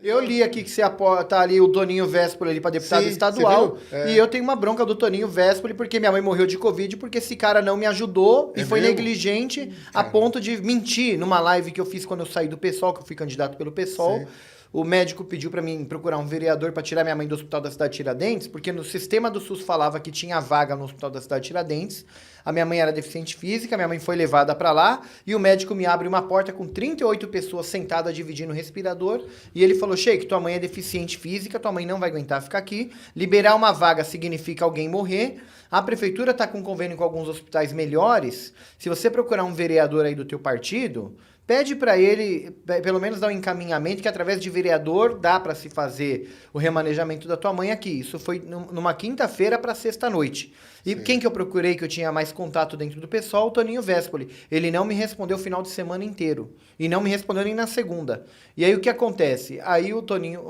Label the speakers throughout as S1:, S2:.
S1: Eu li aqui que você tá ali o Toninho Véspoli ali para deputado estadual. E eu tenho uma bronca do Toninho Véspoli porque minha mãe morreu de Covid porque esse cara não me ajudou e foi negligente a ponto de mentir numa live que eu fiz quando eu saí do PSOL, que eu fui candidato pelo PSOL. Sim. O médico pediu para mim procurar um vereador para tirar minha mãe do hospital da cidade de Tiradentes, porque no sistema do SUS falava que tinha vaga no hospital da cidade de Tiradentes. A minha mãe era deficiente física, minha mãe foi levada para lá e o médico me abre uma porta com 38 pessoas sentadas dividindo o respirador e ele falou: Sheik, tua mãe é deficiente física, tua mãe não vai aguentar ficar aqui. Liberar uma vaga significa alguém morrer. A prefeitura está com convênio com alguns hospitais melhores. Se você procurar um vereador aí do teu partido, pede para ele, pelo menos dar um encaminhamento, que através de vereador dá para se fazer o remanejamento da tua mãe aqui. Isso foi numa quinta-feira para sexta-noite. E quem que eu procurei, que eu tinha mais contato dentro do pessoal? O Toninho Véspoli. Ele não me respondeu o final de semana inteiro. E não me respondeu nem na segunda. E aí o que acontece? Aí o Toninho,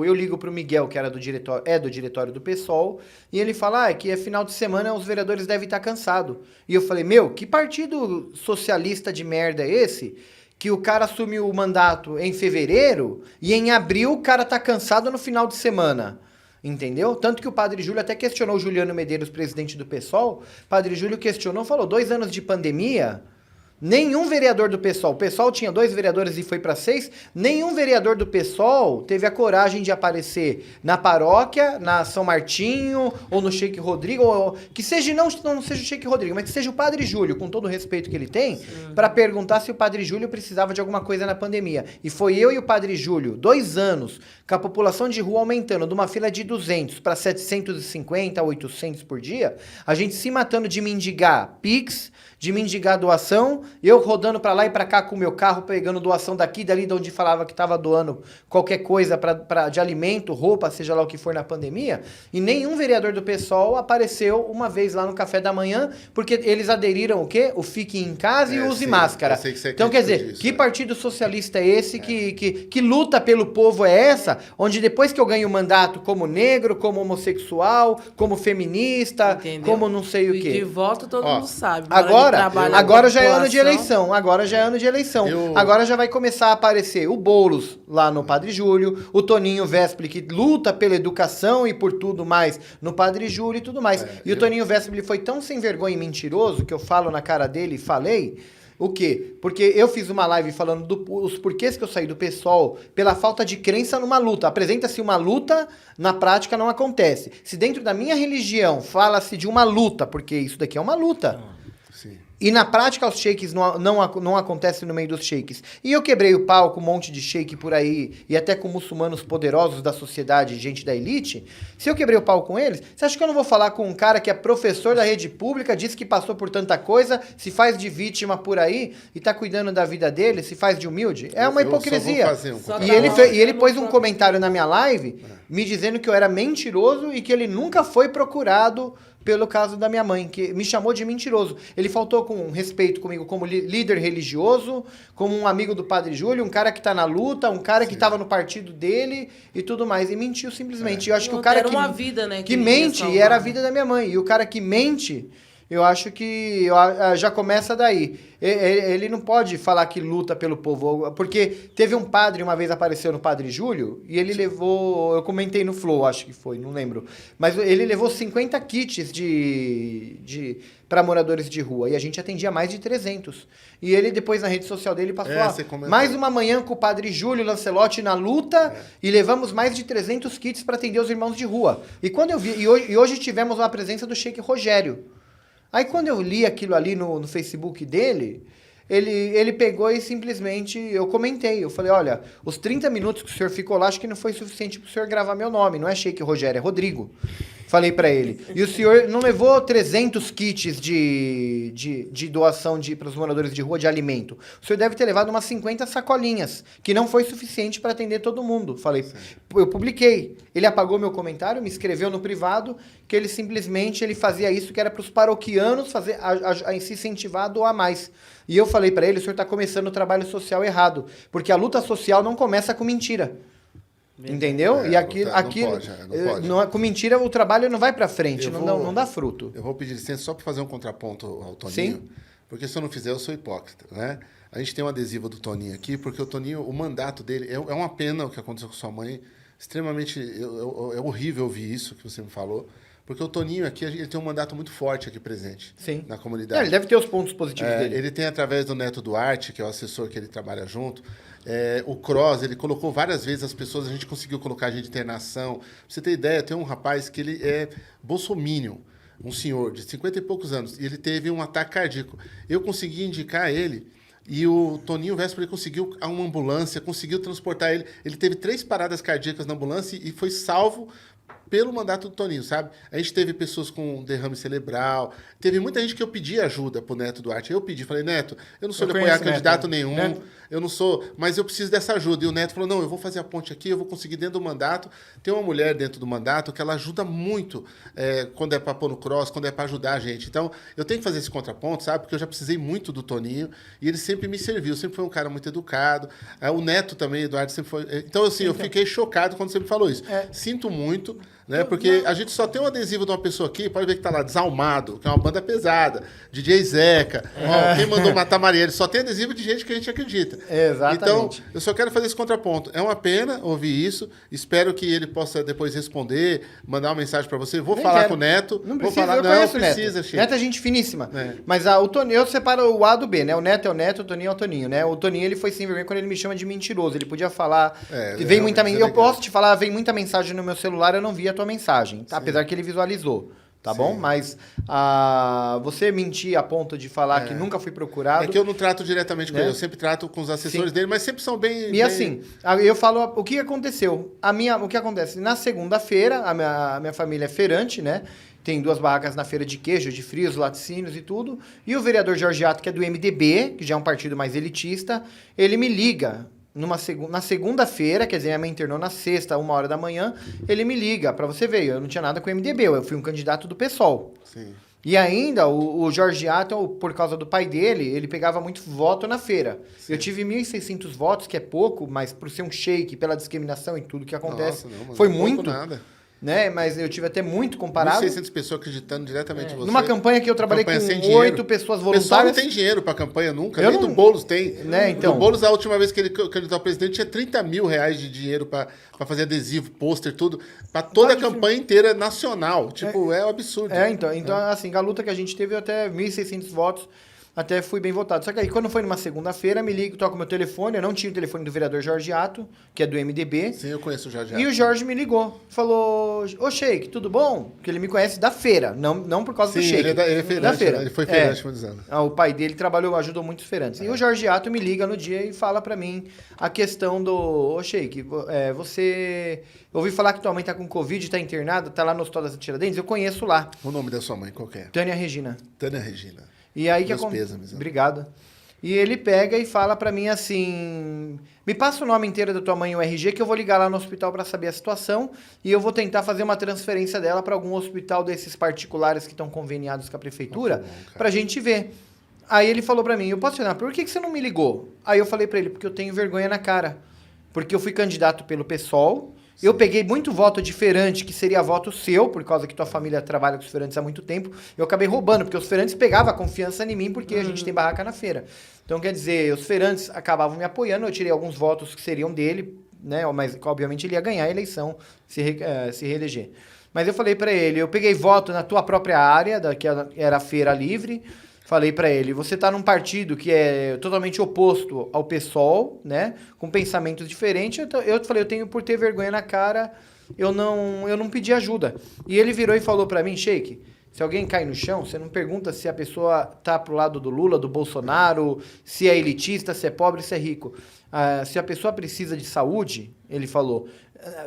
S1: eu ligo pro Miguel, que era do diretório do PSOL, e ele fala, que é final de semana, os vereadores devem estar cansados. E eu falei, que partido socialista de merda é esse? Que o cara assumiu o mandato em fevereiro e em abril o cara tá cansado no final de semana. Entendeu? Tanto que o Padre Júlio até questionou o Juliano Medeiros, presidente do PSOL. Padre Júlio questionou, falou, 2 anos de pandemia, nenhum vereador do PSOL, o PSOL tinha 2 vereadores e foi para 6, nenhum vereador do PSOL teve a coragem de aparecer na paróquia, na São Martinho, ou no Sheik Rodrigo, ou, que seja, não seja o Sheik Rodrigo, mas que seja o Padre Júlio, com todo o respeito que ele tem, para perguntar se o Padre Júlio precisava de alguma coisa na pandemia. E foi eu e o Padre Júlio, 2 anos, com a população de rua aumentando de uma fila de 200 para 750, 800 por dia, a gente se matando de mendigar Pix, de mendigar doação, eu rodando pra lá e pra cá com o meu carro, pegando doação daqui, dali, de onde falava que tava doando qualquer coisa de alimento, roupa, seja lá o que for na pandemia, e nenhum vereador do PSOL apareceu uma vez lá no café da manhã, porque eles aderiram o quê? O fique em casa e use máscara. Então, quer dizer, que partido socialista é esse que luta pelo povo é essa, onde depois que eu ganho o mandato como negro, como homossexual, como feminista, entendeu? Como não sei o quê.
S2: De voto todo mundo sabe.
S1: Agora já é ano de eleição. Agora já é ano de eleição. Agora já vai começar a aparecer o Boulos lá no Padre Júlio, o Toninho Véspoli, que luta pela educação e por tudo mais no Padre Júlio e tudo mais. O Toninho Véspoli foi tão sem vergonha e mentiroso que eu falo na cara dele e falei... O quê? Porque eu fiz uma live falando os porquês que eu saí do PSOL pela falta de crença numa luta. Apresenta-se uma luta, na prática não acontece. Se dentro da minha religião fala-se de uma luta, porque isso daqui é uma luta... E na prática os shakes não acontecem no meio dos shakes. E eu quebrei o pau com um monte de shake por aí, e até com muçulmanos poderosos da sociedade, gente da elite. Se eu quebrei o pau com eles, você acha que eu não vou falar com um cara que é professor da rede pública, disse que passou por tanta coisa, se faz de vítima por aí, e tá cuidando da vida dele, se faz de humilde? É uma hipocrisia. E ele pôs um comentário na minha live, me dizendo que eu era mentiroso e que ele nunca foi procurado pelo caso da minha mãe, que me chamou de mentiroso. Ele faltou com respeito comigo como líder religioso, como um amigo do Padre Júlio, um cara que tá na luta, um cara que estava no partido dele e tudo mais. E mentiu simplesmente. Eu acho que o cara que mente, e era a vida da minha mãe. E o cara que mente... Eu acho que já começa daí. Ele não pode falar que luta pelo povo, porque teve um padre, uma vez apareceu no Padre Júlio, e ele levou, eu comentei no Flow, acho que foi, não lembro, mas ele levou 50 kits para moradores de rua, e a gente atendia mais de 300. E ele depois na rede social dele passou mais uma manhã com o Padre Júlio Lancelotti na luta, e levamos mais de 300 kits para atender os irmãos de rua. E quando eu vi, e hoje tivemos uma presença do Sheik Rogério. Aí quando eu li aquilo ali no Facebook dele, ele pegou e simplesmente, eu comentei, eu falei, olha, os 30 minutos que o senhor ficou lá, acho que não foi suficiente para o senhor gravar meu nome, não é Sheik Rogério, é Rodrigo. Falei para ele. E o senhor não levou 300 kits de doação para os moradores de rua de alimento. O senhor deve ter levado umas 50 sacolinhas, que não foi suficiente para atender todo mundo. Falei, eu publiquei. Ele apagou meu comentário, me escreveu no privado, que ele simplesmente fazia isso, que era para os paroquianos a se incentivar a doar mais. E eu falei para ele, o senhor está começando o trabalho social errado, porque a luta social não começa com mentira. Entendeu? E aquilo, não pode. Com mentira o trabalho não vai para frente, não dá fruto.
S3: Eu vou pedir licença só para fazer um contraponto ao Toninho, porque se eu não fizer eu sou hipócrita, né?
S2: A gente tem um adesivo do Toninho aqui, porque o Toninho, o mandato dele, é uma pena o que aconteceu com sua mãe, extremamente, é horrível ouvir isso que você me falou, porque o Toninho aqui, ele tem um mandato muito forte aqui presente.
S1: Sim.
S2: Na comunidade.
S1: Ele deve ter os pontos positivos dele.
S2: Ele tem, através do Neto Duarte, que é o assessor que ele trabalha junto, o Cross, ele colocou várias vezes as pessoas, a gente conseguiu colocar gente de internação. Pra você ter ideia, tem um rapaz que ele é bolsominion, um senhor de 50 e poucos anos, e ele teve um ataque cardíaco. Eu consegui indicar ele, e o Toninho Véspera conseguiu uma ambulância, conseguiu transportar ele. Ele teve 3 paradas cardíacas na ambulância e foi salvo pelo mandato do Toninho, sabe? A gente teve pessoas com derrame cerebral, teve muita gente que eu pedi ajuda pro Neto Duarte. Eu pedi, falei, Neto, eu não sou de apoiar candidato nenhum, eu não sou, mas eu preciso dessa ajuda. E o Neto falou, não, eu vou fazer a ponte aqui, eu vou conseguir dentro do mandato. Tem uma mulher dentro do mandato que ela ajuda muito quando é para pôr no cross, quando é para ajudar a gente. Então, eu tenho que fazer esse contraponto, sabe? Porque eu já precisei muito do Toninho e ele sempre me serviu, sempre foi um cara muito educado. O Neto também, Eduardo, sempre foi... Então, assim, eu fiquei chocado quando você me falou isso. Sinto muito, né? Porque a gente só tem um adesivo de uma pessoa aqui, pode ver que tá lá, Desalmado, que é uma banda pesada, DJ Zeca, quem mandou matar Marielle, só tem adesivo de gente que a gente acredita.
S1: Exatamente.
S2: Então, eu só quero fazer esse contraponto. É uma pena ouvir isso, espero que ele possa depois responder, mandar uma mensagem para você. Vou falar com o Neto.
S1: Não
S2: vou
S1: precisa,
S2: falar,
S1: não
S2: precisa,
S1: Neto. Neto é gente finíssima.
S2: É.
S1: Mas o Toninho, eu separo o A do B, né? O Neto é o Neto, o Toninho é o Toninho, né? O Toninho, ele foi sem vergonha quando ele me chama de mentiroso. Ele podia falar... vem muita eu posso te falar, vem muita mensagem no meu celular, eu não vi a tua mensagem, tá? Apesar que ele visualizou. Tá bom? Mas você mentir a ponto de falar que nunca fui procurado...
S2: É que eu não trato diretamente com ele, eu sempre trato com os assessores dele, mas sempre são bem...
S1: E assim, eu falo o que aconteceu. O que acontece? Na segunda-feira, a minha família é feirante, né? Tem 2 barracas na feira de queijo, de frios, laticínios e tudo. E o vereador Georgiato, que é do MDB, que já é um partido mais elitista, ele me liga... Na segunda-feira, quer dizer, minha mãe internou na sexta, 1h da manhã, ele me liga, pra você ver, eu não tinha nada com o MDB, eu fui um candidato do PSOL.
S2: Sim.
S1: E ainda, o Jorge Aton, por causa do pai dele, ele pegava muito voto na feira. Sim. Eu tive 1.600 votos, que é pouco, mas por ser um shake, pela discriminação e tudo que acontece, foi muito. Nada. Né? Mas eu tive até muito comparado.
S2: 1.600 pessoas acreditando diretamente em você.
S1: Numa campanha que eu trabalhei com 8 pessoas voluntárias. O pessoal não
S2: tem dinheiro para campanha nunca, nem do Boulos tem.
S1: Né? Então,
S2: do Boulos, a última vez que ele candidatou a presidente, tinha 30 mil reais de dinheiro para fazer adesivo, pôster, tudo, para toda a campanha inteira nacional. Tipo, é um absurdo.
S1: Então assim, a luta que a gente teve, até 1.600 votos, até fui bem votado. Só que aí, quando foi numa segunda-feira, me liga, toca o meu telefone. Eu não tinha o telefone do vereador Jorge Ato, que é do MDB.
S2: Sim, eu conheço o Jorge Ato.
S1: E o Jorge me ligou. Falou, ô Sheik, tudo bom? Porque ele me conhece da feira, não por causa do Sheik.
S2: Ele é feirante, da feira. Ele foi feirante muitos anos.
S1: O pai dele ajudou muitos feirantes. E o Jorge Ato me liga no dia e fala pra mim a questão do... Ô Sheik, você... Eu ouvi falar que tua mãe tá com Covid, tá internada, tá lá no Hospital das Tiradentes. Eu conheço lá.
S2: O nome da sua mãe, qual que é?
S1: Tânia Regina.
S2: Tânia Regina.
S1: E aí que acontece? Obrigado. E ele pega e fala pra mim assim, me passa o nome inteiro da tua mãe e o RG que eu vou ligar lá no hospital pra saber a situação e eu vou tentar fazer uma transferência dela pra algum hospital desses particulares que estão conveniados com a prefeitura pra gente ver. Aí ele falou pra mim, eu posso te perguntar, por que você não me ligou? Aí eu falei pra ele, porque eu tenho vergonha na cara. Porque eu fui candidato pelo PSOL. Sim. Eu peguei muito voto de feirante, que seria voto seu, por causa que tua família trabalha com os feirantes há muito tempo. Eu acabei roubando, porque os feirantes pegavam a confiança em mim, porque a gente tem barraca na feira. Então, quer dizer, os feirantes acabavam me apoiando, eu tirei alguns votos que seriam dele, né? Mas, obviamente, ele ia ganhar a eleição, se reeleger. Mas eu falei pra ele, eu peguei voto na tua própria área, que era a Feira Livre. Falei pra ele, você tá num partido que é totalmente oposto ao PSOL, né? Com pensamentos diferentes. Eu falei, eu tenho por ter vergonha na cara, eu não pedi ajuda. E ele virou e falou pra mim, Sheik, se alguém cai no chão, você não pergunta se a pessoa tá pro lado do Lula, do Bolsonaro, se é elitista, se é pobre, se é rico. Se a pessoa precisa de saúde, ele falou...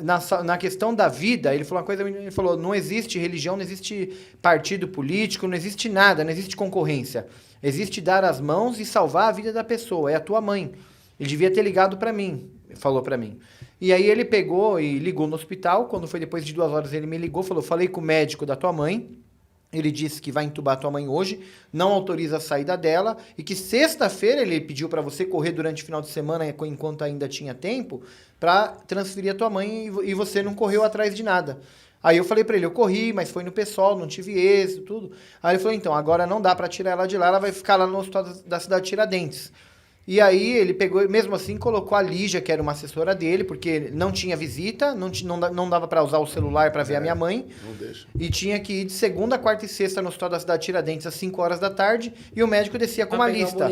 S1: Na questão da vida, ele falou uma coisa, ele falou, não existe religião, não existe partido político, não existe nada, não existe concorrência. Existe dar as mãos e salvar a vida da pessoa, é a tua mãe. Ele devia ter ligado pra mim, falou pra mim. E aí ele pegou e ligou no hospital, quando foi depois de 2 horas ele me ligou, falou, falei com o médico da tua mãe, ele disse que vai entubar tua mãe hoje, não autoriza a saída dela, e que sexta-feira ele pediu para você correr durante o final de semana, enquanto ainda tinha tempo, para transferir a tua mãe, e você não correu atrás de nada. Aí eu falei para ele, eu corri, mas foi no PSOL, não tive êxito, tudo. Aí ele falou, então, agora não dá para tirar ela de lá, ela vai ficar lá no hospital da cidade de Tiradentes. E aí ele pegou, mesmo assim, colocou a Lígia, que era uma assessora dele, porque não tinha visita, não dava para usar o celular para ver a minha mãe.
S2: Não deixa.
S1: E tinha que ir de segunda, quarta e sexta no hospital da cidade de Tiradentes às 5 horas da tarde, e o médico descia com uma lista.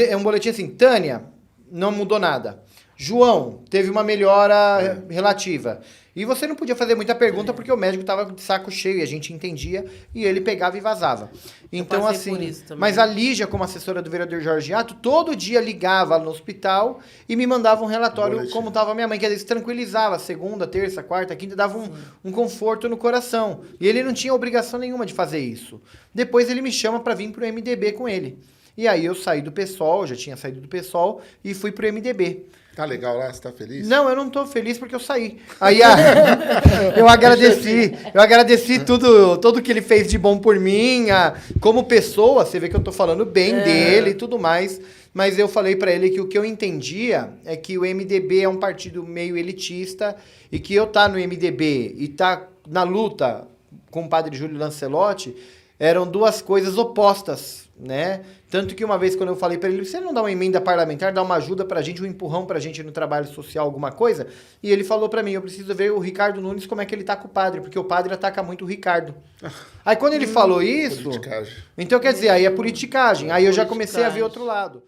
S1: É um boletim assim, Tânia, não mudou nada. João, teve uma melhora relativa. E você não podia fazer muita pergunta porque o médico estava de saco cheio e a gente entendia e ele pegava e vazava. Então, assim, mas a Lígia, como assessora do vereador Jorge Ato, todo dia ligava no hospital e me mandava um relatório como estava minha mãe, que às vezes tranquilizava, segunda, terça, quarta, quinta, dava um conforto no coração. E ele não tinha obrigação nenhuma de fazer isso. Depois ele me chama para vir pro MDB com ele. E aí eu saí do PSOL, já tinha saído do PSOL e fui pro MDB.
S2: Tá legal lá? Você tá feliz?
S1: Não, eu não tô feliz porque eu saí. Aí eu agradeci tudo que ele fez de bom por mim, como pessoa, você vê que eu tô falando bem dele e tudo mais, mas eu falei pra ele que o que eu entendia é que o MDB é um partido meio elitista e que eu tá no MDB e tá na luta com o padre Júlio Lancelotti eram duas coisas opostas, né? Tanto que uma vez quando eu falei para ele, você não dá uma emenda parlamentar, dá uma ajuda pra gente, um empurrão pra gente no trabalho social, alguma coisa? E ele falou pra mim, eu preciso ver o Ricardo Nunes como é que ele tá com o padre, porque o padre ataca muito o Ricardo. Aí quando ele falou isso, então quer dizer, aí é politicagem. Aí eu já comecei a ver outro lado.